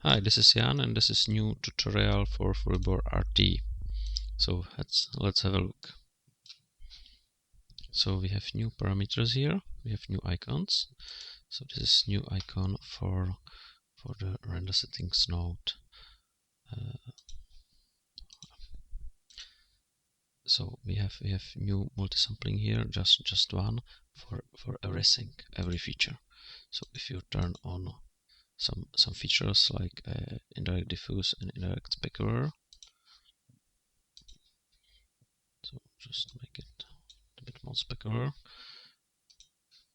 Hi, this is Jan, and this is new tutorial for FurryBall RT. So let's have a look. So we have new parameters here. We have new icons. So this is new icon for the render settings node. So we have new multi-sampling here, just one for everything, every feature. So if you turn on some features like indirect diffuse and indirect specular, so just make it a bit more specular.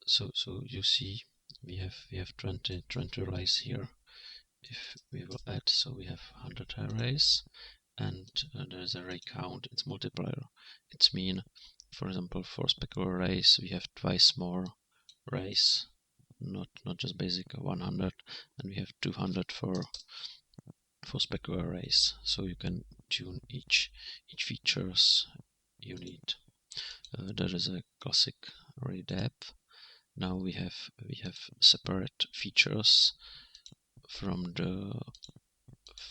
So you see we have 20 arrays here. If we will add, so we have 100 arrays, and there is array count. It's multiplier. It's mean, for example, for specular arrays we have twice more arrays, not just basic 100, and we have 200 for specular arrays. So you can tune each features you need. There is a classic array depth. Now we have separate features from the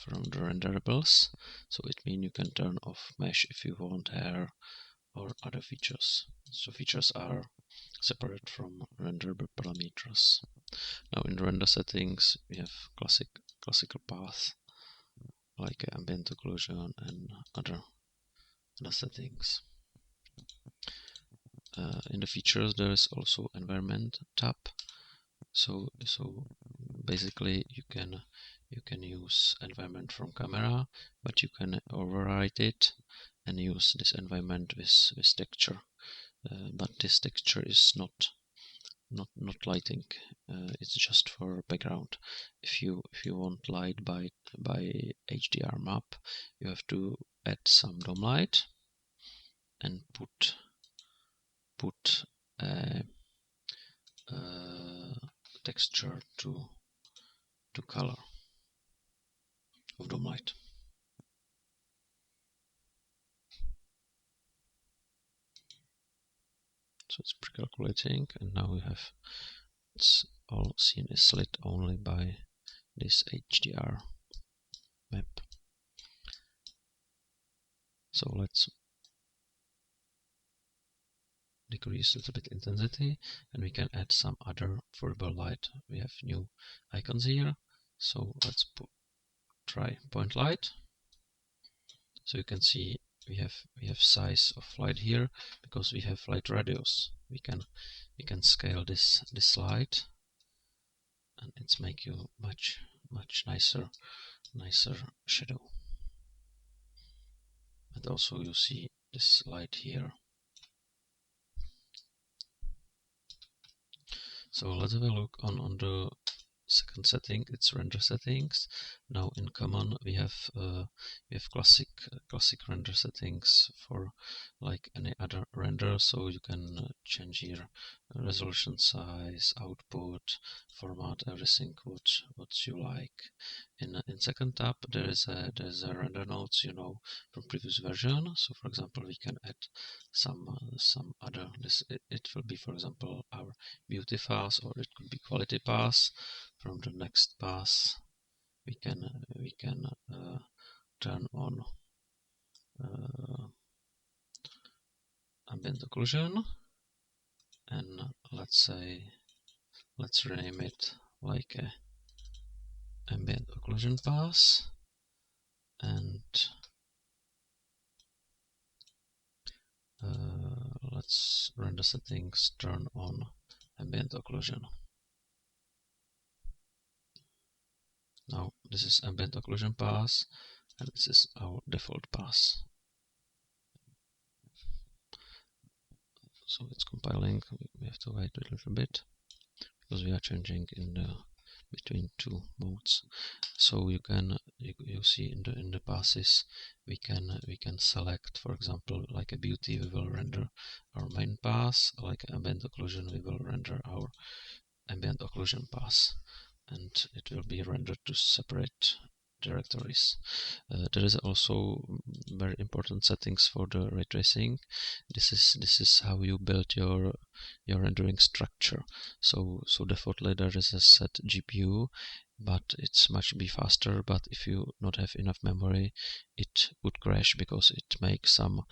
renderables. So it means you can turn off mesh if you want hair or other features. So features are separate from renderable parameters. Now in the render settings we have classical path like ambient occlusion and other settings. In the features there is also environment tab. So basically you can use environment from camera, but you can override it and use this environment with texture. But this texture is not lighting. It's just for background. If you want light by HDR map, you have to add some dome light and put texture to color of dome light. So it's pre-calculating, and now we have it's all scene is lit only by this HDR map. So let's decrease a little bit intensity, and we can add some other FurryBall light. We have new icons here, so let's try point light. So you can see we have size of light here because we have light radius. We can scale this light, and it's make you much nicer shadow. And also you see this light here. So let's have a look on the second setting. It's render settings. Now in common we have classic render settings for like any other render. So you can change here resolution, size, output, format, everything what you like. In second tab there is a render nodes, from previous version. So for example we can add some other. It will be, for example, our beauty path, or it could be quality path. From the next path we can turn on ambient occlusion, and let's rename it like a ambient occlusion path, and let's render settings turn on ambient occlusion. Now this is ambient occlusion path, and this is our default path. So it's compiling. We have to wait a little bit because we are changing in the between two modes. So you see in the passes we can select, for example, like a beauty we will render our main path, like ambient occlusion we will render our ambient occlusion path, and it will be rendered to separate directories. There is also very important settings for the ray tracing. This is how you build your rendering structure. So defaultly there is a set GPU. but it's much be faster. But if you not have enough memory, it would crash because it makes some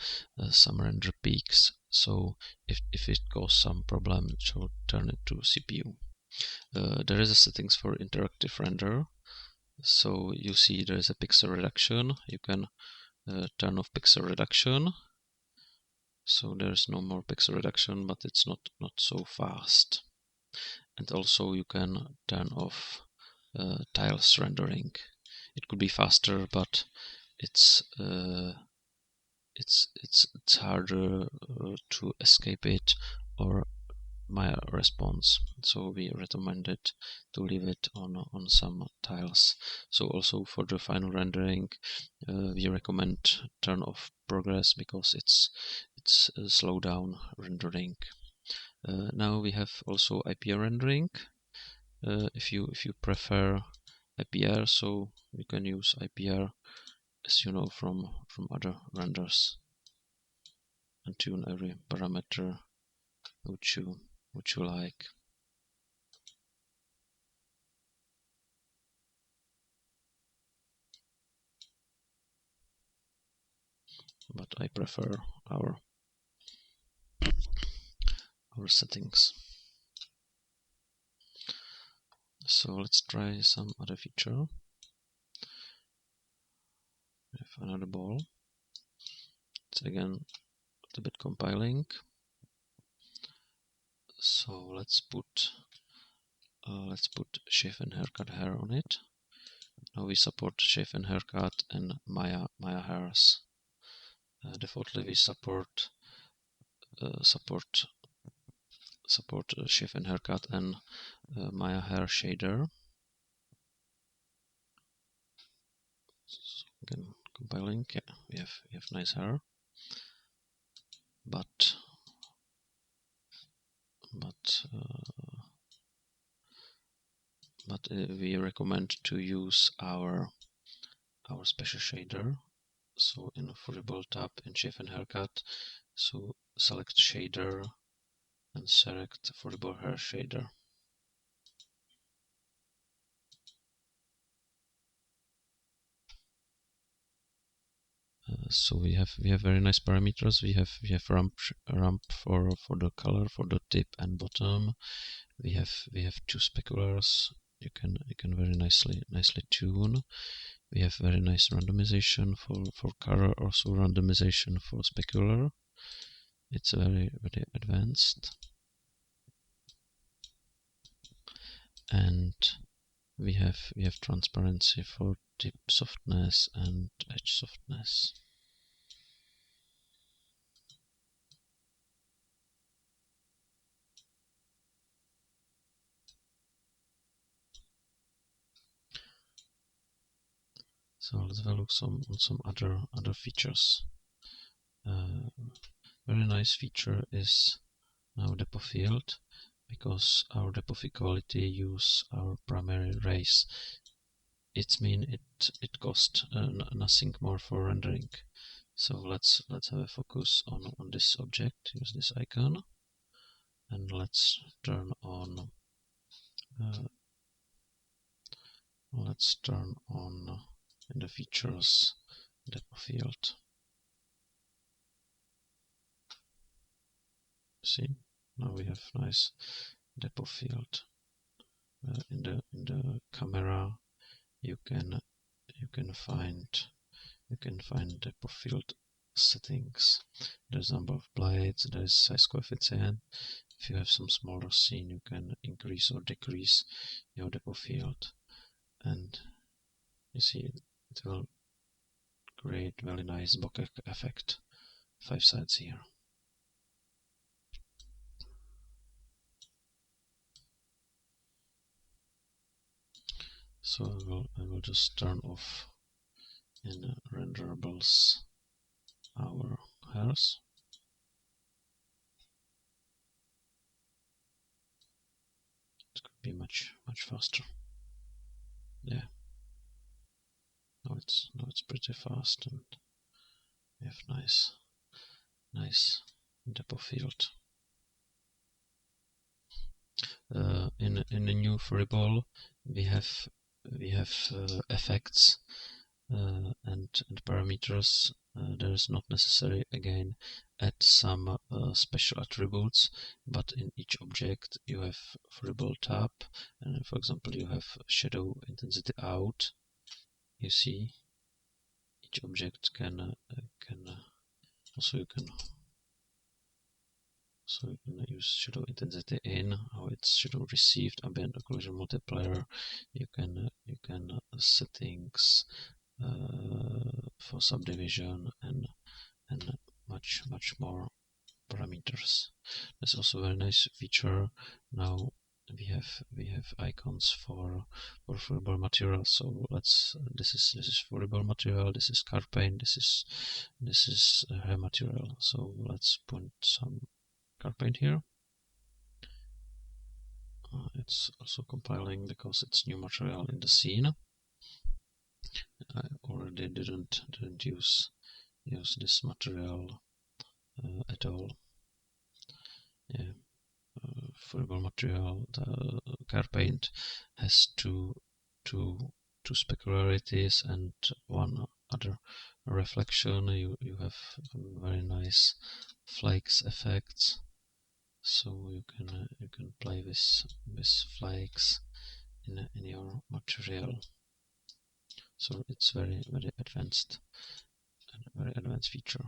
render peaks. So if it causes some problem, it should turn it to CPU. There is a settings for interactive render. So you see there is a pixel reduction. You can turn off pixel reduction. So there's no more pixel reduction, but it's not so fast. And also you can turn off tiles rendering. It could be faster, but it's harder to escape it or my response. So we recommended to leave it on some tiles. So also for the final rendering, we recommend turn off progress because it's slow down rendering. Now we have also IPR rendering. If you prefer IPR, so you can use IPR, as you know, from other renders, and tune every parameter which you like. But I prefer our settings. So let's try some other feature. We have another ball. It's again a bit compiling. So let's put shape and haircut hair on it. Now we support shape and haircut and Maya hairs. Defaultly we support shape and haircut and Maya hair shader. So again compiling, yeah, we have nice hair, but we recommend to use our special shader. So in FurryBall tab in shape and haircut, so select shader and select FurryBall hair shader. So we have very nice parameters. We have ramp for the color for the tip and bottom. We have two speculars. You can very nicely tune. We have very nice randomization for color, also randomization for specular. It's very advanced. And we have transparency for tip softness and edge softness. So let's have a look on some other features. Very nice feature is now depth of field, because our depth of field quality use our primary rays. It means it costs nothing more for rendering. So let's have a focus on this object. Use this icon, and let's turn on in the features depth of field. See, now we have nice depth of field. In the camera, you can find depth of field settings. There's number of blades, there's size coefficient. If you have some smaller scene, you can increase or decrease your depth of field, and you see it will create very nice bokeh effect. 5 sides here. So I will just turn off in renderables our hairs. It could be much faster. Yeah. Now it's pretty fast, and we have nice depth of field. In the new FurryBall, we have effects and parameters. There is not necessary again add some special attributes, but in each object you have FurryBall tab, and for example you have shadow intensity out. You see each object can also you can use shadow intensity in, how it's shadow received, ambient occlusion multiplier. You can settings for subdivision and much more parameters. There's also a very nice feature. Now we have icons for FurryBall material. So this is FurryBall material, this is car paint, this is hair material. So let's put some car paint here. It's also compiling because it's new material in the scene. I already didn't use this material at all. Yeah, FurryBall material. The car paint has two specularities and one other reflection. You have very nice flakes effects. So you can play with flakes in your material. So it's very advanced and very advanced feature.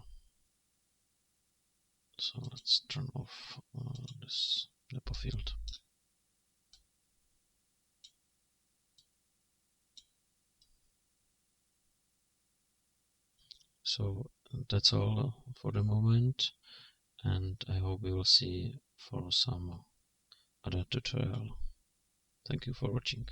So let's turn off this depot field. So that's all for the moment, and I hope we will see for some other tutorial. Thank you for watching.